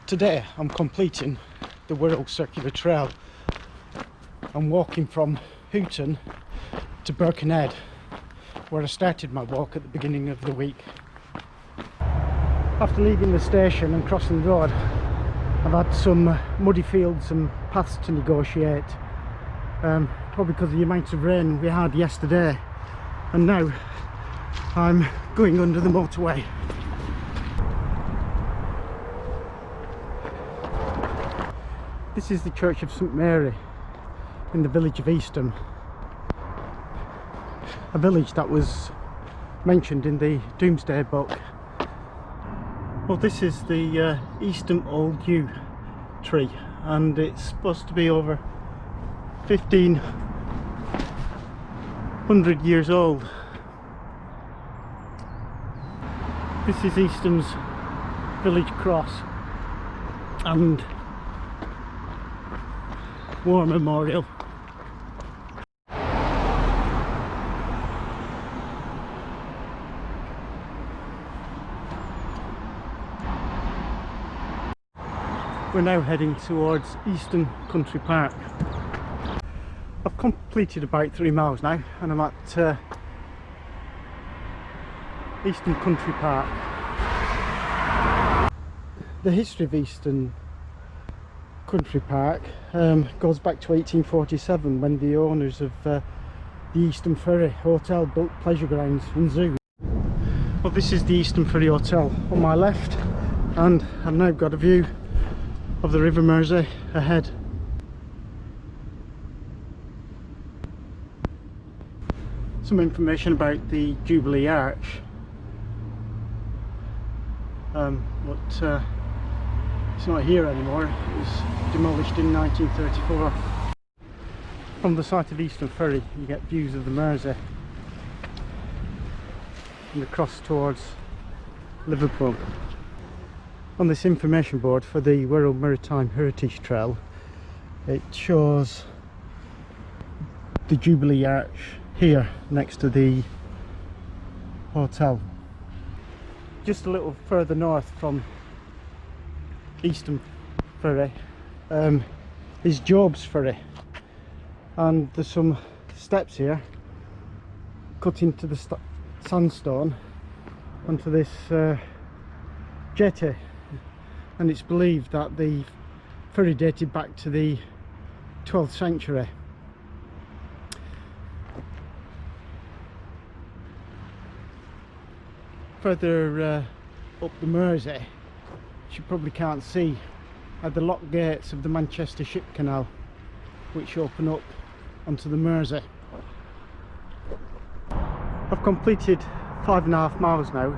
Today I'm completing the Wirral Circular Trail. I'm walking from Hooton to Birkenhead, where I started my walk at the beginning of the week. After leaving the station and crossing the road, I've had some muddy fields and paths to negotiate, probably because of the amount of rain we had yesterday, and now I'm going under the motorway. This is the Church of St Mary in the village of Easton, a village that was mentioned in the Domesday Book. Well, this is the Easton old yew tree, and it's supposed to be over 1500 years old. This is Easton's village cross and war memorial. We're now heading towards Easton Country Park. I've completed about 3 miles now, and I'm at Easton Country Park. The history of Easton Country Park goes back to 1847, when the owners of the Easton Ferry Hotel built pleasure grounds and zoo. Well, this is the Easton Ferry Hotel on my left, and I've now got a view of the River Mersey ahead. Some information about the Jubilee Arch, but it's not here anymore. It was demolished in 1934. From the site of Easton Ferry you get views of the Mersey and across towards Liverpool. On this information board for the Wirral Maritime Heritage Trail, it shows the Jubilee Arch here next to the hotel. Just a little further north from Easton Ferry is Job's Ferry, and there's some steps here cut into the sandstone onto this jetty, and it's believed that the ferry dated back to the 12th century. Further up the Mersey, you probably can't see, are the lock gates of the Manchester Ship Canal, which open up onto the Mersey. I've completed 5.5 miles now,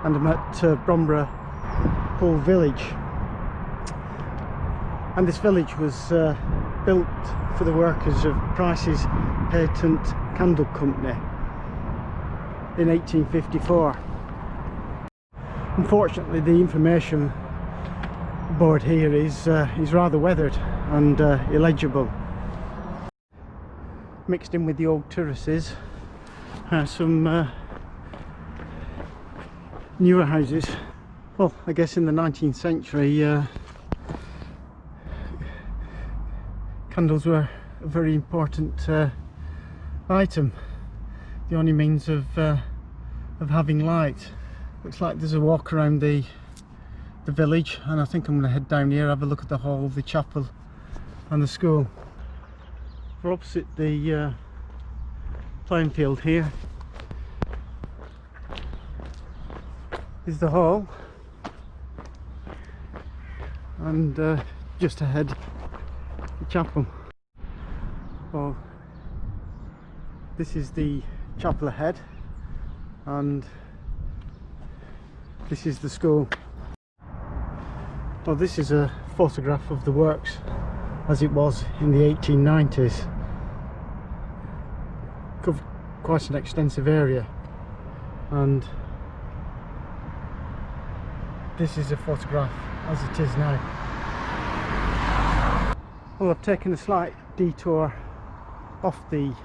and I'm at Bromborough Pool village, and this village was built for the workers of Price's Patent Candle Company in 1854. Unfortunately, the information board here is rather weathered and illegible. Mixed in with the old terraces are some newer houses. Well, I guess in the 19th century candles were a very important item, the only means of having light. Looks like there's a walk around the village, and I think I'm going to head down here, have a look at the hall, the chapel and the school. We're opposite the playing field. Here is the hall, and just ahead the chapel. Well, this is the chapel ahead, and this is the school. Well, this is a photograph of the works as it was in the 1890s. Covered quite an extensive area, and this is a photograph as it is now. Well, I've taken a slight detour off the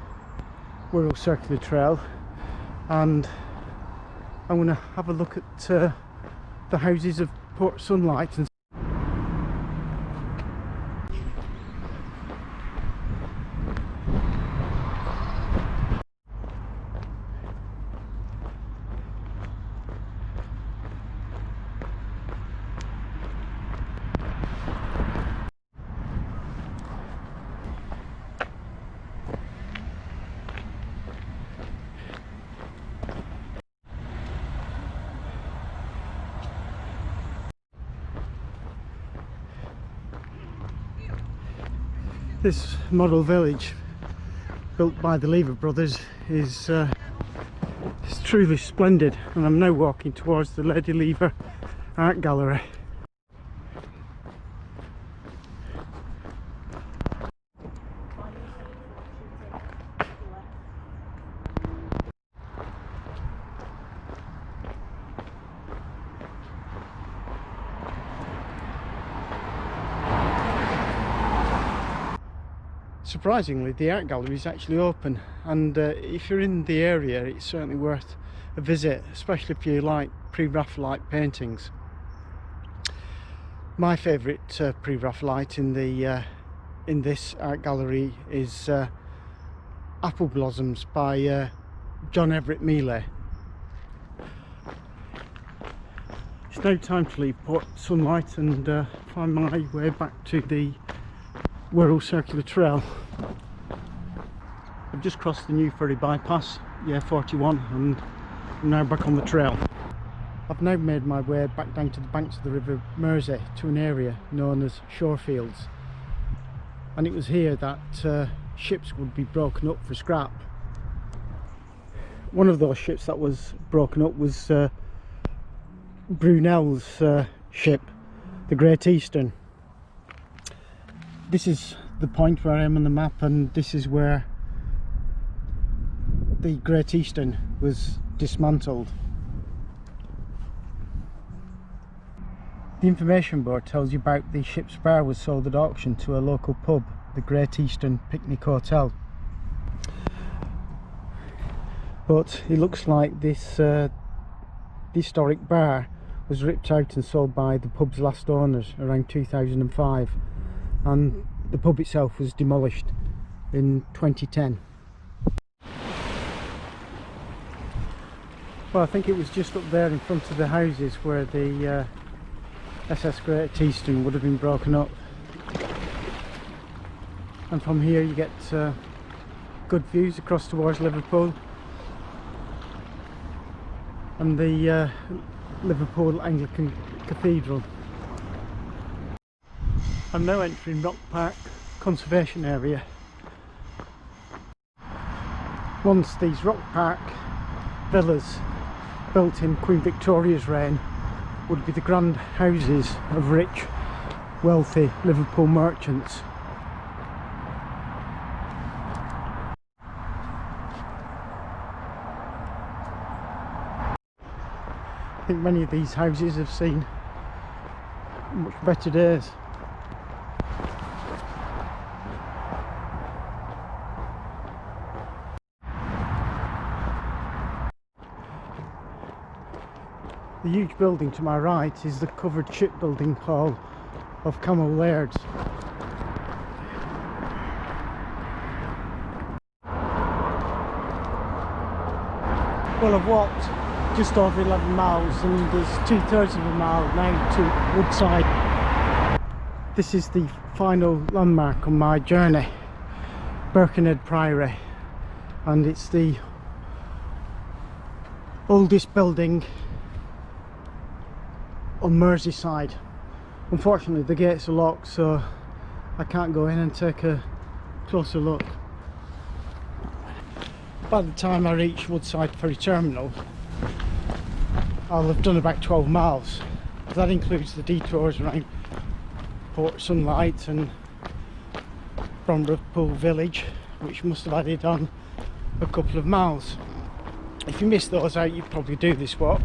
Wirral Circular Trail, and I'm going to have a look at the houses of Port Sunlight. And This model village, built by the Lever brothers, is truly splendid, and I'm now walking towards the Lady Lever Art Gallery. Surprisingly, the art gallery is actually open, and if you're in the area, it's certainly worth a visit, especially if you like pre-Raphaelite paintings. My favourite pre-Raphaelite in this art gallery is Apple Blossoms by John Everett Mealy. It's now time to leave Port Sunlight and find my way back to the Wirral Circular Trail. I've just crossed the new ferry bypass, yeah, 41, and I'm now back on the trail. I've now made my way back down to the banks of the River Mersey to an area known as Shorefields, and it was here that ships would be broken up for scrap. One of those ships that was broken up was Brunel's ship, the Great Easton. This is the point where I am on the map, and this is where the Great Easton was dismantled. The information board tells you about the ship's spar was sold at auction to a local pub, the Great Eastern Picnic Hotel. But it looks like this historic bar was ripped out and sold by the pub's last owners around 2005, and the pub itself was demolished in 2010. Well, I think it was just up there in front of the houses where the SS Great Eastern would have been broken up, and from here you get good views across towards Liverpool and the Liverpool Anglican Cathedral. I'm now entering Rock Park Conservation Area. Once these Rock Park villas, built in Queen Victoria's reign, would be the grand houses of rich, wealthy Liverpool merchants. I think many of these houses have seen much better days. The huge building to my right is the covered shipbuilding hall of Camel Lairds. Well, I've walked just over 11 miles and there's 2/3 of a mile now to Woodside. This is the final landmark on my journey, Birkenhead Priory, and it's the oldest building on Merseyside. Unfortunately the gates are locked, so I can't go in and take a closer look. By the time I reach Woodside Ferry Terminal, I'll have done about 12 miles. That includes the detours around Port Sunlight and Bromborough Pool village, which must have added on a couple of miles. If you miss those out, you'd probably do this walk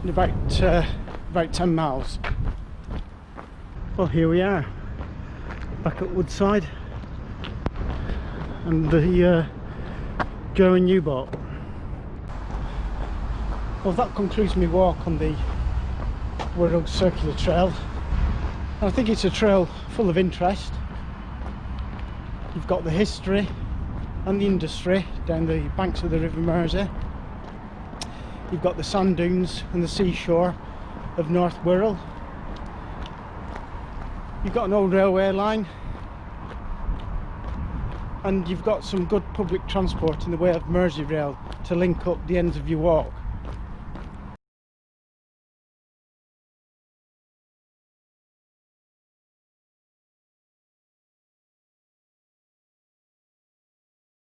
in about 10 miles. Well, here we are, back at Woodside, and the German U-boat. Well, that concludes my walk on the Wirral Circular Trail. And I think it's a trail full of interest. You've got the history and the industry down the banks of the River Mersey. You've got the sand dunes and the seashore of North Wirral. You've got an old railway line, and you've got some good public transport in the way of Merseyrail to link up the ends of your walk.